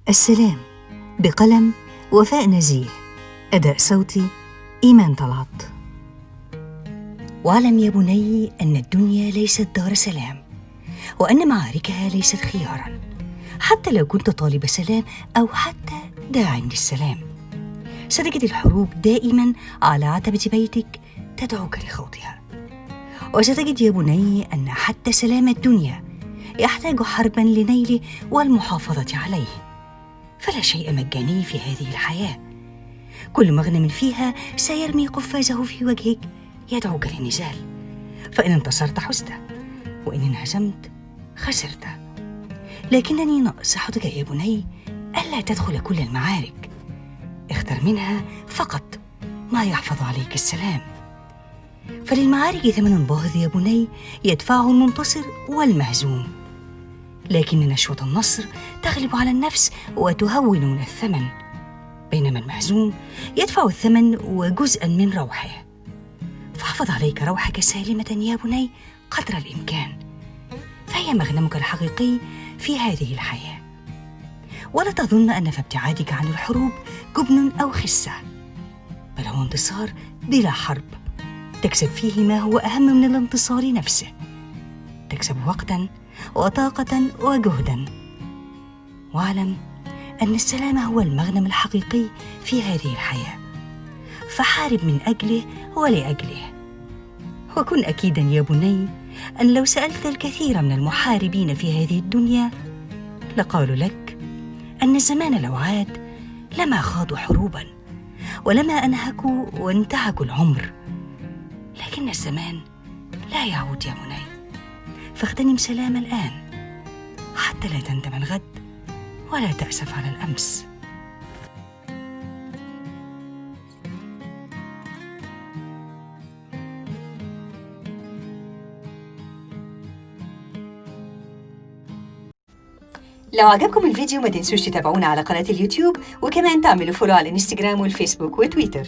السلام بقلم وفاء نزيه. أداء صوتي إيمان طلعت. واعلم يا بني أن الدنيا ليست دار سلام، وأن معاركها ليست خياراً، حتى لو كنت طالب سلام أو حتى داعٍ للسلام. ستجد الحروب دائماً على عتبة بيتك تدعوك لخوضها. وستجد يا بني أن حتى سلام الدنيا يحتاج حرباً لنيله والمحافظة عليه. فلا شيء مجاني في هذه الحياة، كل مغنم فيها سيرمي قفازه في وجهك يدعوك للنزال، فإن انتصرت حزت، وإن انهزمت خسرت. لكنني نصحتك يا بني ألا تدخل كل المعارك، اختر منها فقط ما يحفظ عليك السلام. فللمعارك ثمن باهظ يا بني يدفعه المنتصر والمهزوم، لكن نشوة النصر تغلب على النفس وتهون من الثمن، بينما المهزوم يدفع الثمن وجزءا من روحه. فاحفظ عليك روحك سالمة يا بني قدر الإمكان، فهي مغنمك الحقيقي في هذه الحياة. ولا تظن أن في ابتعادك عن الحروب جبن أو خسة، بل هو انتصار بلا حرب تكسب فيه ما هو أهم من الانتصار نفسه، تكسب وقتا وطاقة وجهدا. واعلم أن السلام هو المغنم الحقيقي في هذه الحياة، فحارب من أجله ولأجله. وكن أكيدا يا بني أن لو سألت الكثير من المحاربين في هذه الدنيا لقالوا لك أن الزمان لو عاد لما خاضوا حروبا ولما أنهكوا وانتهكوا العمر. لكن الزمان لا يعود يا بني، فاغتنم سلام الآن حتى لا تندم الغد ولا تأسف على الأمس. لو عجبكم الفيديو ما تنسوش تتابعونا على قناة اليوتيوب، وكمان تعملوا فولو على الانستجرام والفيسبوك وتويتر.